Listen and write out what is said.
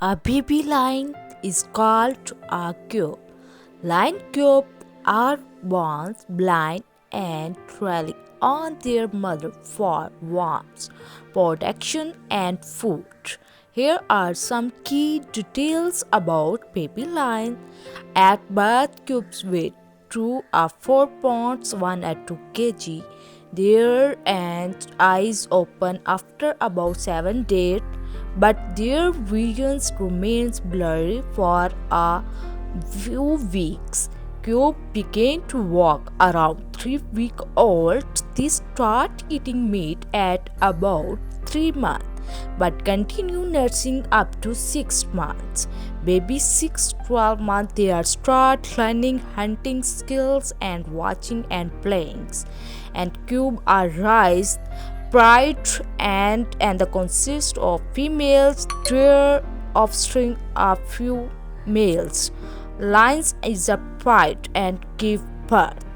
A baby lion is called a cub. Lion cubs are born blind and rely on their mother for warmth, protection, and food. Here are some key details about baby lion. At birth, cubs weigh 2 or 4 pounds, 1 or 2 kg. Their and eyes open after about 7 days, but their vision remains blurry for a few weeks. Cube began to walk around 3 weeks old. They start eating meat at about 3 months but continue nursing up to 6 months. Baby 6 to 12 months they are start learning hunting skills and watching and playing. And cube are raised pride and the consist of females. Their offspring are few males. Lions is a pride and give birth.